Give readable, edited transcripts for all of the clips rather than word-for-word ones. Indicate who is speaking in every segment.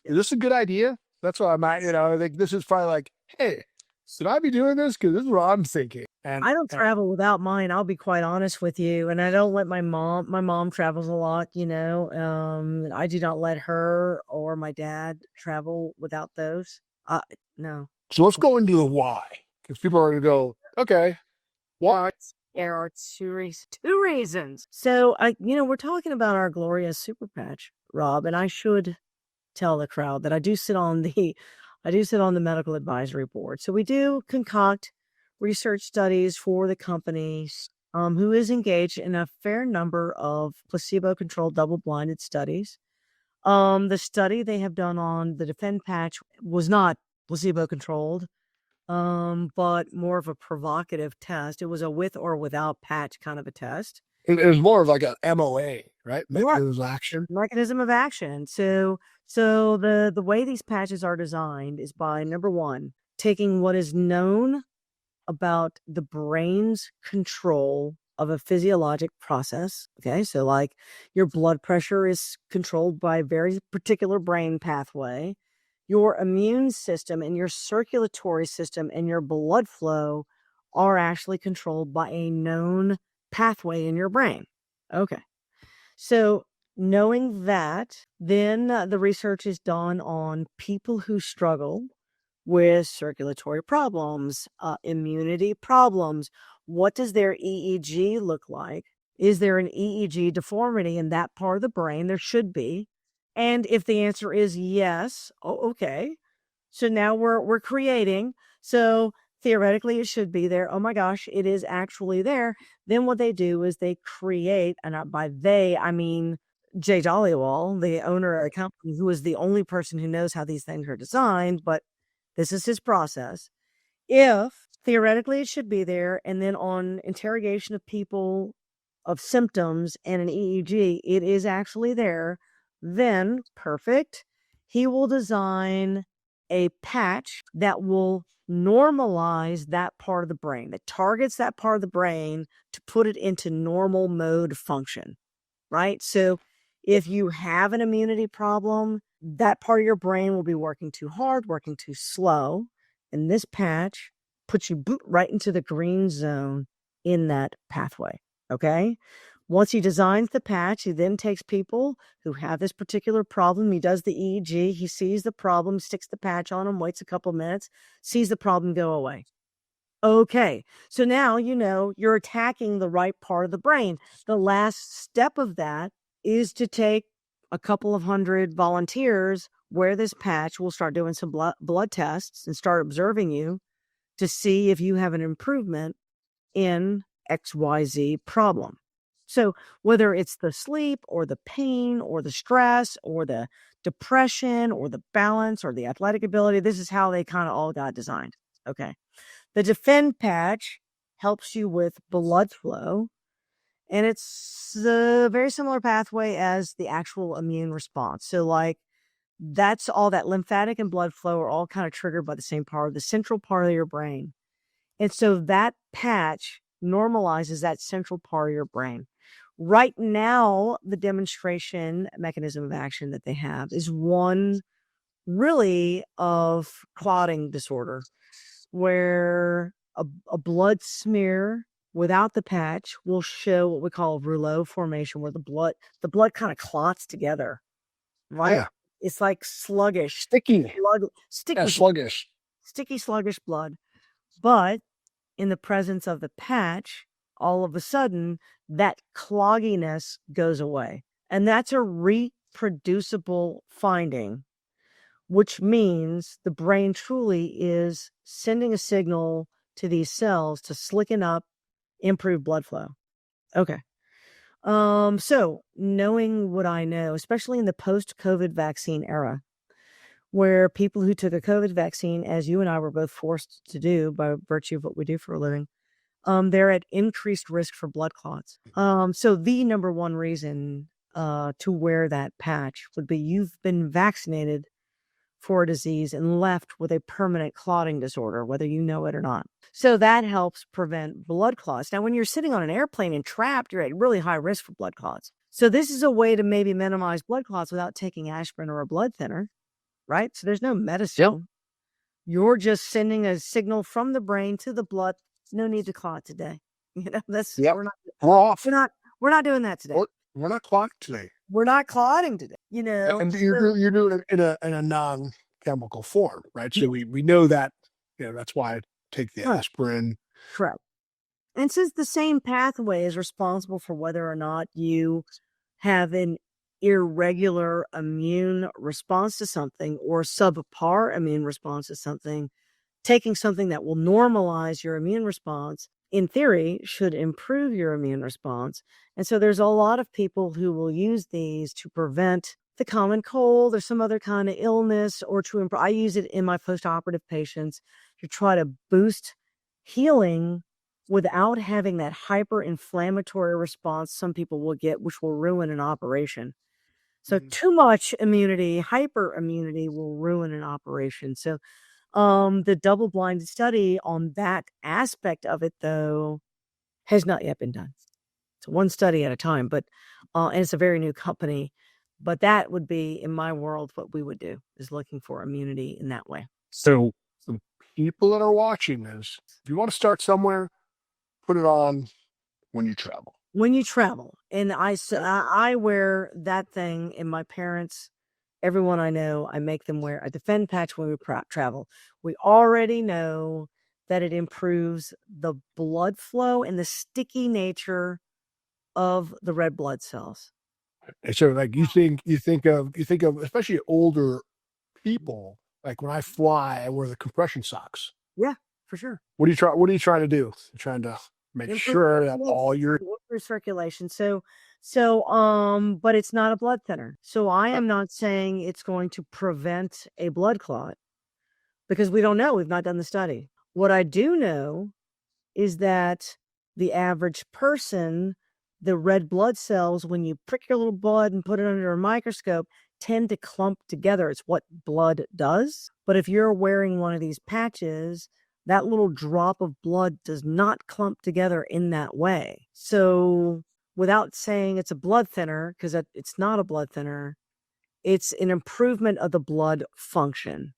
Speaker 1: is this a good idea? That's what I'm at. I think this is probably like, hey, should I be doing this? Because this is what I'm thinking. And
Speaker 2: I don't travel without mine. I'll be quite honest with you. And I don't let my mom travels a lot, I do not let her or my dad travel without those. No.
Speaker 1: So let's go into the why. Because people are going to go, okay, why?
Speaker 2: There are two reasons. So we're talking about our glorious Super Patch, Rob, and I should tell the crowd that I do sit on the medical advisory board. So we do concoct research studies for the companies who is engaged in a fair number of placebo-controlled double-blinded studies. The study they have done on the Defend patch was not placebo-controlled, but more of a provocative test. It was a with or without patch kind of a test.
Speaker 1: It was more of like an MOA, right? Mechanism of action.
Speaker 2: So the way these patches are designed is by, number one, taking what is known about the brain's control of a physiologic process. Okay, so like your blood pressure is controlled by a very particular brain pathway. Your immune system and your circulatory system and your blood flow are actually controlled by a known pathway in your brain. Okay. So knowing that, then the research is done on people who struggle with circulatory problems, immunity problems. What does their EEG look like? Is there an EEG deformity in that part of the brain? There should be. And if the answer is yes, okay. So now we're creating. So theoretically, it should be there. Oh my gosh, it is actually there. Then what they do is they create, and by they, I mean Jay Dollywall, the owner of the company, who is the only person who knows how these things are designed, but this is his process. If theoretically it should be there, and then on interrogation of people of symptoms and an EEG, it is actually there, then perfect. He will design a patch that will normalize that part of the brain, that targets that part of the brain to put it into normal mode function, right? So if you have an immunity problem, that part of your brain will be working too hard, working too slow. And this patch puts you right into the green zone in that pathway. Okay. Once he designs the patch, he then takes people who have this particular problem. He does the EEG. He sees the problem, sticks the patch on them, waits a couple minutes, sees the problem go away. Okay. So now, you're attacking the right part of the brain. The last step of that is to take a couple of hundred volunteers, wear this patch. We'll start doing some blood tests and start observing you to see if you have an improvement in XYZ problem. So whether it's the sleep or the pain or the stress or the depression or the balance or the athletic ability, this is how they kind of all got designed. Okay. The Defend patch helps you with blood flow, and it's a very similar pathway as the actual immune response. So like that's all, that lymphatic and blood flow are all kind of triggered by the same part, the central part of your brain. And so that patch normalizes that central part of your brain. Right now, the demonstration mechanism of action that they have is one really of clotting disorder, where a blood smear without the patch will show what we call rouleau formation, where the blood kind of clots together, right? Yeah. It's like sluggish,
Speaker 1: sticky, sluggish,
Speaker 2: sticky, sluggish blood. But in the presence of the patch, all of a sudden, that clogginess goes away. And that's a reproducible finding, which means the brain truly is sending a signal to these cells to slicken up, improve blood flow. Okay. So knowing what I know, especially in the post-COVID vaccine era, where people who took a COVID vaccine, as you and I were both forced to do by virtue of what we do for a living, they're at increased risk for blood clots. So the number one reason to wear that patch would be you've been vaccinated for a disease and left with a permanent clotting disorder, whether you know it or not. So that helps prevent blood clots. Now, when you're sitting on an airplane and trapped, you're at really high risk for blood clots. So this is a way to maybe minimize blood clots without taking aspirin or a blood thinner. right? So there's no medicine. You're just sending a signal from the brain to the blood. No need to clot today. That's
Speaker 1: Yep.
Speaker 2: we're
Speaker 1: We're off.
Speaker 2: not doing that today.
Speaker 1: We're not clocked today.
Speaker 2: We're not clotting today.
Speaker 1: And you're doing it in a non-chemical form, right? So we know that, that's why I take the aspirin.
Speaker 2: Correct. And since the same pathway is responsible for whether or not you have an irregular immune response to something or subpar immune response to something, taking something that will normalize your immune response, in theory, should improve your immune response. And so there's a lot of people who will use these to prevent the common cold or some other kind of illness, or to improve. I use it in my postoperative patients to try to boost healing without having that hyper-inflammatory response some people will get, which will ruin an operation. So too much immunity, hyper-immunity will ruin an operation. So the double-blinded study on that aspect of it, though, has not yet been done. It's one study at a time, but and it's a very new company. But that would be, in my world, what we would do, is looking for immunity in that way.
Speaker 1: So the people that are watching this, if you want to start somewhere, put it on when you travel.
Speaker 2: When you travel. And I wear that thing, and my parents, everyone I know, I make them wear a defend patch when we travel. We already know that it improves the blood flow and the sticky nature of the red blood cells.
Speaker 1: And so, like, you think of especially older people. Like when I fly, I wear the compression socks.
Speaker 2: Yeah, for sure.
Speaker 1: What are you trying to do? You're trying to make sure that all your
Speaker 2: circulation. So, but it's not a blood thinner. So I am not saying it's going to prevent a blood clot, because we don't know. We've not done the study. What I do know is that the average person, the red blood cells, when you prick your little blood and put it under a microscope, tend to clump together. It's what blood does. But if you're wearing one of these patches, that little drop of blood does not clump together in that way. So without saying it's a blood thinner, because it's not a blood thinner, it's an improvement of the blood function.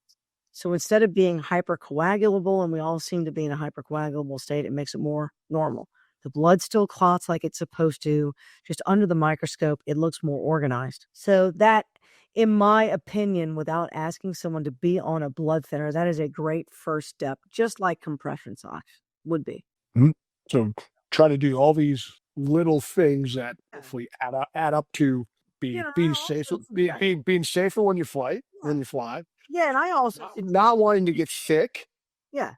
Speaker 2: So instead of being hypercoagulable, and we all seem to be in a hypercoagulable state, it makes it more normal. The blood still clots like it's supposed to, just under the microscope, it looks more organized. So that, in my opinion, without asking someone to be on a blood thinner, that is a great first step, just like compression socks would be.
Speaker 1: Mm-hmm. So try to do all these little things that hopefully add up to being safer, being safer when you fly.
Speaker 2: Yeah, and I also
Speaker 1: not wanting to get sick.
Speaker 2: Yeah.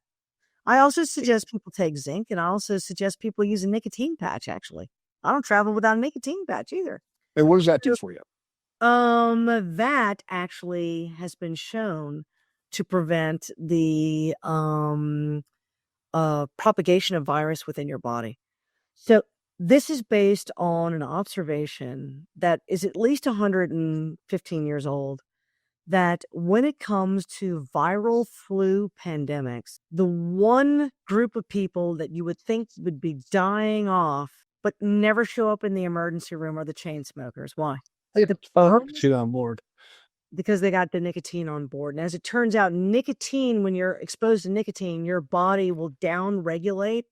Speaker 2: I also suggest people take zinc, and I also suggest people use a nicotine patch, actually. I don't travel without a nicotine patch either.
Speaker 1: And what does that do for you?
Speaker 2: That actually has been shown to prevent the propagation of virus within your body. So this is based on an observation that is at least 115 years old, that when it comes to viral flu pandemics, the one group of people that you would think would be dying off but never show up in the emergency room are the chain smokers. Why?
Speaker 1: Get on board.
Speaker 2: Because they got the nicotine on board. And as it turns out, nicotine, when you're exposed to nicotine, your body will down-regulate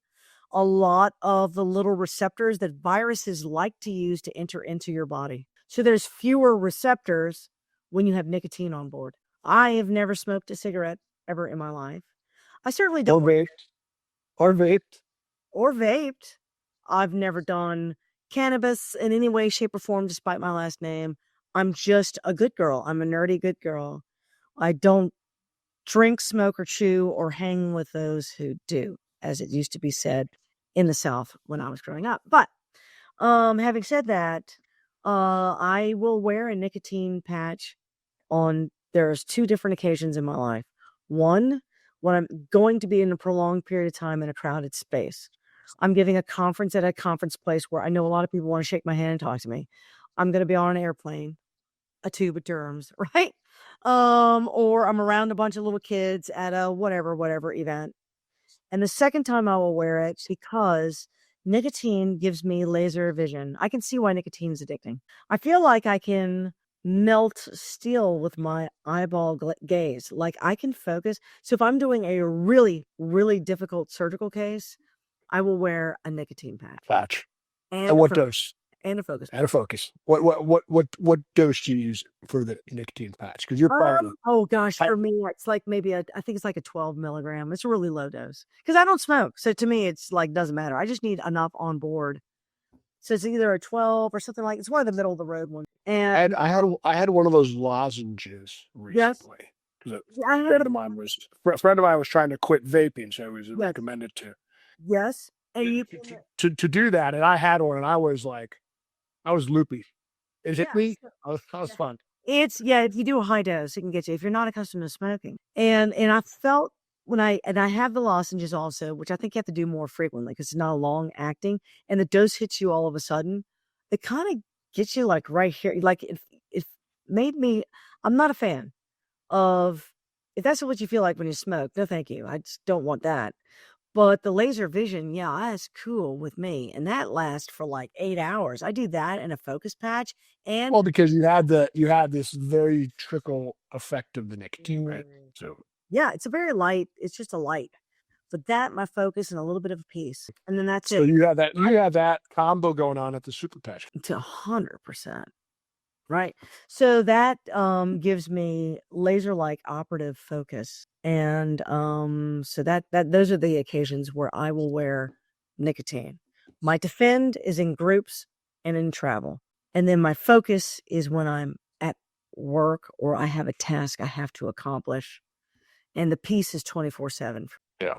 Speaker 2: a lot of the little receptors that viruses like to use to enter into your body. So there's fewer receptors when you have nicotine on board. I have never smoked a cigarette ever in my life. I certainly don't.
Speaker 1: Or vaped.
Speaker 2: I've never done cannabis in any way, shape, or form, despite my last name. I'm just a good girl. I'm a nerdy good girl. I don't drink, smoke, or chew, or hang with those who do, as it used to be said in the South when I was growing up. But having said that, I will wear a nicotine patch there's two different occasions in my life. One, when I'm going to be in a prolonged period of time in a crowded space. I'm giving a conference at a conference place where I know a lot of people want to shake my hand and talk to me. I'm going to be on an airplane, a tube of germs, right? Or I'm around a bunch of little kids at a whatever event. And the second time I will wear it, because nicotine gives me laser vision. I can see why nicotine is addicting. I feel like I can melt steel with my eyeball gaze. Like I can focus. So if I'm doing a really, really difficult surgical case, I will wear a nicotine patch.
Speaker 1: Patch.
Speaker 2: And
Speaker 1: And what dose?
Speaker 2: And a focus.
Speaker 1: And a focus. What dose do you use for the nicotine patch? Because you're probably
Speaker 2: Oh gosh, for me, it's like maybe I think it's like a 12 milligram. It's a really low dose because I don't smoke. So to me, it's like, doesn't matter. I just need enough on board. So it's either a 12 or something like, it's one of the middle of the road ones. And
Speaker 1: I had one of those lozenges recently. Because a friend of mine was trying to quit vaping, so it was recommended to.
Speaker 2: Yes. And you
Speaker 1: to do that, and I had one, and I was loopy. It hit me. I was fun.
Speaker 2: It's if you do a high dose, it can get you if you're not accustomed to smoking. And I felt when I have the lozenges also, which I think you have to do more frequently because it's not long acting, and the dose hits you all of a sudden. It kind of gets you like right here. Like it made me. I'm not a fan of if that's what you feel like when you smoke. No, thank you. I just don't want that. But the laser vision, that's cool with me. And that lasts for like 8 hours. I do that in a focus patch. And
Speaker 1: because you had this very trickle effect of the nicotine, right? So
Speaker 2: it's a very light, it's just a light. But that, my focus, and a little bit of a piece. And then that's
Speaker 1: so
Speaker 2: it.
Speaker 1: you have that combo going on at the Super Patch.
Speaker 2: To 100%. Right. So that gives me laser-like operative focus. And so that those are the occasions where I will wear nicotine. My defend is in groups and in travel. And then my focus is when I'm at work or I have a task I have to accomplish. And the piece is 24/7.
Speaker 1: Yeah.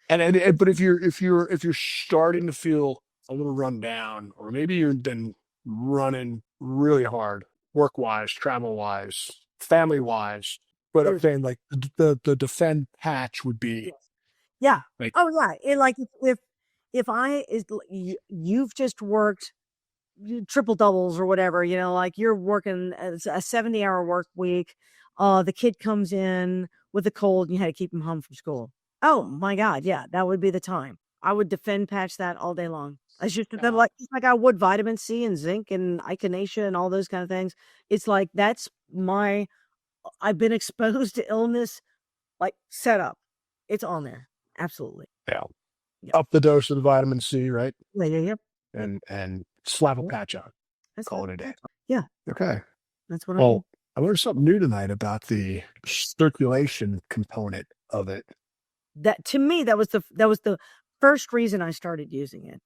Speaker 1: And but if you're starting to feel a little run down, or maybe you've been running really hard, work-wise, travel-wise, family-wise, but I'm saying like the defend patch would be.
Speaker 2: Yeah.
Speaker 1: Like,
Speaker 2: It, like if you've just worked triple doubles or whatever, like you're working a 70-hour work week. The kid comes in with a cold and you had to keep him home from school. Oh my God. Yeah. That would be the time. I would defend patch that all day long. It's just like I would vitamin C and zinc and echinacea and all those kind of things. It's like, that's I've been exposed to illness, like set up. It's on there. Absolutely.
Speaker 1: Yeah. Up the dose of the vitamin C, right?
Speaker 2: Yeah.
Speaker 1: And slap a patch on.
Speaker 2: That's
Speaker 1: Call it a day.
Speaker 2: Yeah.
Speaker 1: Okay.
Speaker 2: That's what
Speaker 1: I learned something new tonight about the circulation component of it.
Speaker 2: That to me, that was the first reason I started using it.